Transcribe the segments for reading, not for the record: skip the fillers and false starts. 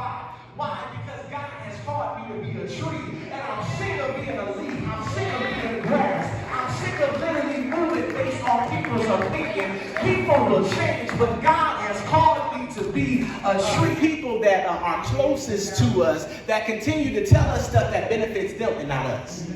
fire. Why? Because God has called me to be a tree, and I'm sick of being a leaf. I'm sick of being grass. I'm sick of literally moving based on people's opinion. People will change, but God has called me to be a tree. People that are closest to us, that continue to tell us stuff that benefits them and not us.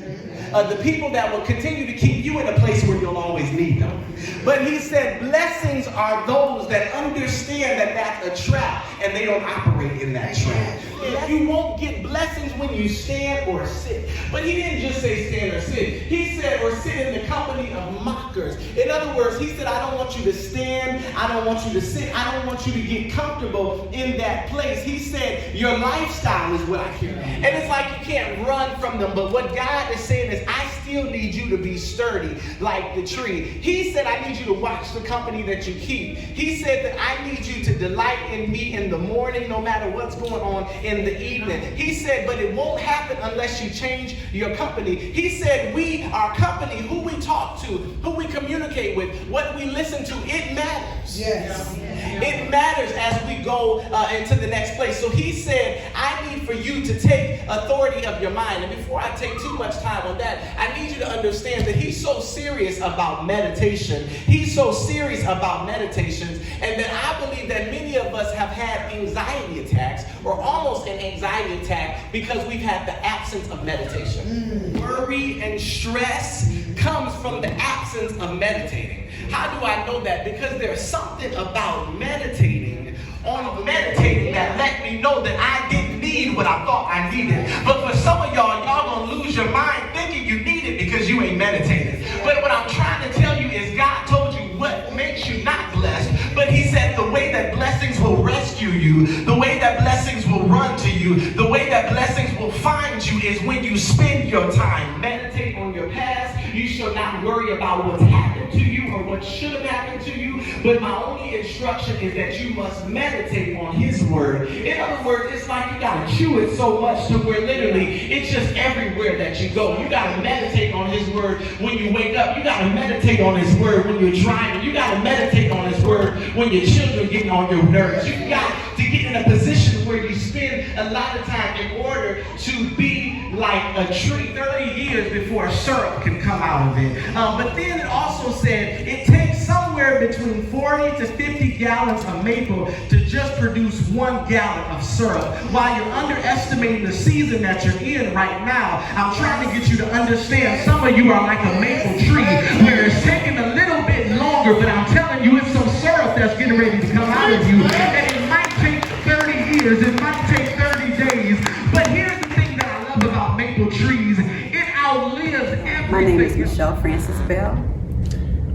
The people that will continue to keep you in a place where you'll always need them. But he said blessings are those that understand that that's a trap and they don't operate in that trap. You won't get blessings when you stand or sit. But he didn't just say stand or sit. He said or sit in the company of mockers. In other words, he said, I don't want you to stand. I don't want you to sit. I don't want you to get comfortable in that place. He said your lifestyle is what I hear. And it's like you can't run from them. But what God is saying is I still need you to be sturdy like the tree. He said I need you to watch the company that you keep. He said that I need you to delight in me in the morning no matter what's going on in the evening. He said, but it won't happen unless you change your company. He said our company, who we talk to, who we communicate with, what we listen to, it matters. Yes. It matters as we go into the next place. So he said, I need for you to take authority of your mind. And before I take too much time on that, I need you to understand that he's so serious about meditation. He's so serious about meditations, and that I believe that many of us have had anxiety attacks or almost an anxiety attack because we've had the absence of meditation. Worry and stress comes from the absence of meditating. How do I know that? Because there's something about meditating that let me know that I didn't need what I thought I needed. But for some of y'all gonna lose your mind thinking you need it because you ain't meditated. But what I'm trying to tell you is God told you what makes you not blessed. But he said the way that blessings will rescue you, the way that blessings will run to you, the way that blessings will find you is when you spend your time. Meditate on your past. You shall not worry about what's happened to you or what should have happened to you. But my only instruction is that you must meditate on his word. In other words, it's like you gotta chew it so much to where literally it's just everywhere that you go. You gotta meditate on his word when you wake up. You gotta meditate on his word when you're driving. You gotta meditate on his word when your children getting on your nerves. You got to get in a position where you spend a lot of time in order to be like a tree 30 years before syrup can come out of it. But then it also said it takes somewhere between 40 to 50 gallons of maple to just produce 1 gallon of syrup. While you're underestimating the season that you're in right now, I'm trying to get you to understand some of you are like a maple tree where it's taking a little bit longer, but I'm telling you it's some syrup that's getting ready to come out of you. And it might take 30 years, it might take 30 days, but here's the thing that I love about maple trees, it outlives everything. My name is Michelle Francis Bell.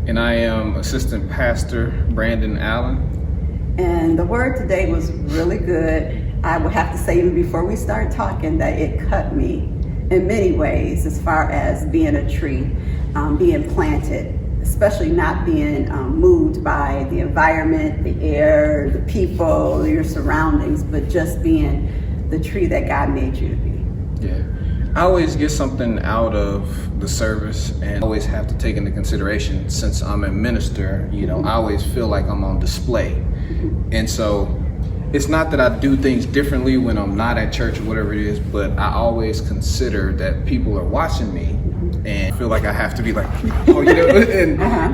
And I am Assistant Pastor Brandon Allen. And the word today was really good. I would have to say even before we start talking that it cut me in many ways as far as being a tree, being planted, especially not being moved by the environment, the air, the people, your surroundings, but just being the tree that God made you to be. Yeah. I always get something out of the service, and always have to take into consideration, since I'm a minister, I always feel like I'm on display. And so it's not that I do things differently when I'm not at church or whatever it is, but I always consider that people are watching me and I feel like I have to be like,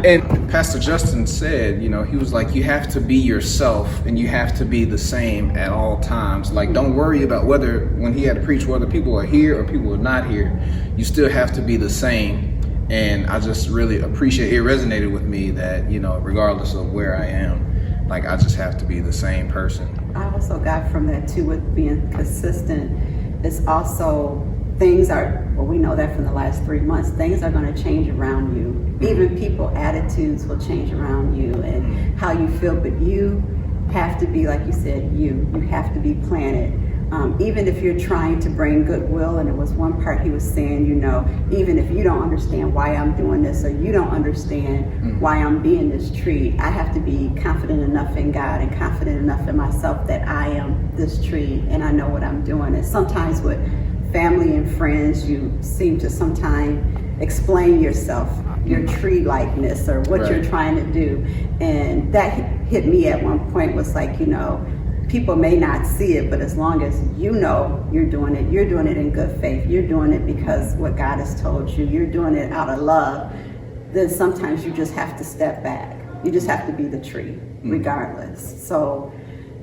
and Pastor Justin said, he was like, you have to be yourself and you have to be the same at all times. Like, don't worry about when he had to preach, whether people are here or people are not here, you still have to be the same. And I just really appreciate it. Resonated with me that, regardless of where I am, like, I just have to be the same person. I also got from that too, with being consistent, it's also we know that from the last 3 months, things are going to change around you. Even people, attitudes will change around you and how you feel, but you have to be, like you said, you have to be planted. Even if you're trying to bring goodwill, and it was one part he was saying, even if you don't understand why I'm doing this, or you don't understand why I'm being this tree, I have to be confident enough in God and confident enough in myself that I am this tree and I know what I'm doing. And sometimes with family and friends, you seem to sometimes explain yourself, your tree likeness, or what you're trying to do. And that hit me at one point, was like, people may not see it, but as long as you know you're doing it in good faith, you're doing it because what God has told you, you're doing it out of love, then sometimes you just have to step back. You just have to be the tree, regardless. So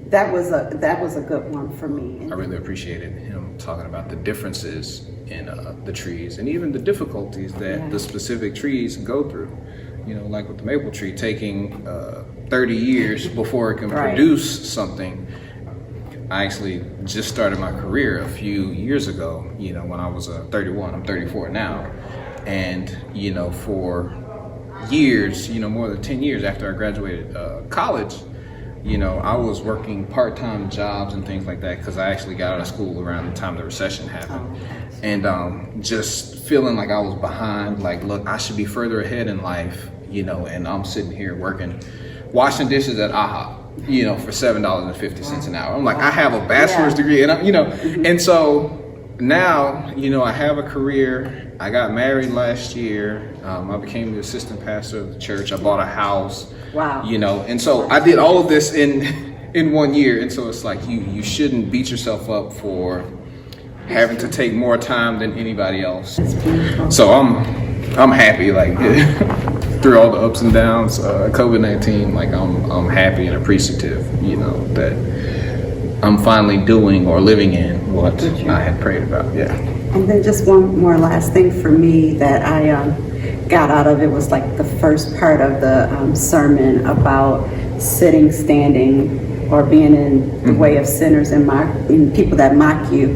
that was a good one for me. I really appreciated him talking about the differences in the trees and even the difficulties that the specific trees go through. You know, like with the maple tree taking 30 years before it can produce something. I actually just started my career a few years ago, you know, when I was 31. I'm 34 now. And, you know, for years, you know, more than 10 years after I graduated college, you know, I was working part-time jobs and things like that because I actually got out of school around the time the recession happened. And just feeling like I was behind, like, look, I should be further ahead in life, you know, and I'm sitting here working, washing dishes at IHOP, you know, for $7.50 an hour. I'm like, I have a bachelor's degree, and you know, and so now, you know, I have a career. I got married last year. I became the assistant pastor of the church. I bought a house. Wow. You know, and so I did all of this in 1 year. And so it's like you shouldn't beat yourself up for having to take more time than anybody else. So I'm happy, like through all the ups and downs, COVID-19, like I'm happy and appreciative, you know, that I'm finally doing or living in what I had prayed about. Yeah. And then just one more last thing for me that I got out of it was like the first part of the sermon about sitting, standing, or being in the way of sinners and people that mock you.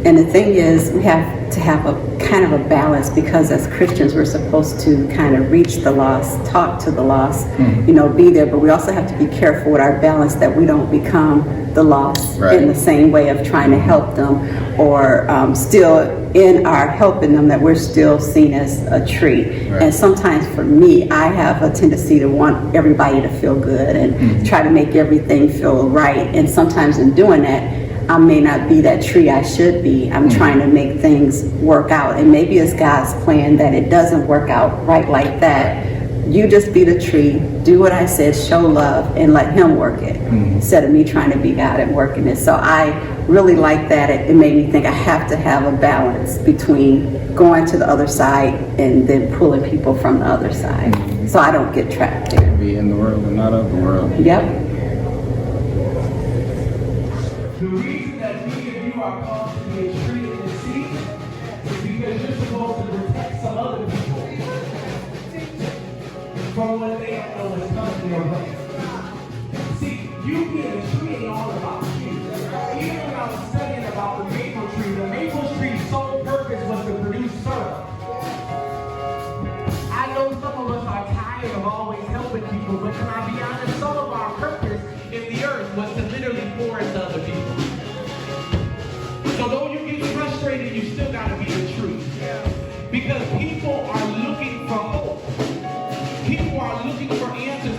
And the thing is, we have to have a kind of a balance, because as Christians, we're supposed to kind of reach the lost, talk to the lost, you know, be there. But we also have to be careful with our balance that we don't become the lost in the same way of trying to help them, or still in our helping them that we're still seen as a tree. And sometimes for me, I have a tendency to want everybody to feel good and try to make everything feel right. And sometimes in doing that, I may not be that tree I should be. I'm trying to make things work out. And maybe it's God's plan that it doesn't work out right like that. You just be the tree, do what I said, show love, and let him work it, instead of me trying to be God and working it. So I really like that. It made me think I have to have a balance between going to the other side and then pulling people from the other side, so I don't get trapped there. Be in the world and not of the world. Yep. The reason that me and you are called to be a tree in the sea is because you're supposed to protect some other people from what they don't know is coming their way. See, you being a tree ain't all about you. Even when I was studying about the maple tree's sole purpose was to produce syrup. I know some of us are tired of always helping people, but can I be honest, some of our purpose in the earth was to literally pour into other people. So though you get frustrated, you still got to be the tree. Because people are looking for hope. People are looking for answers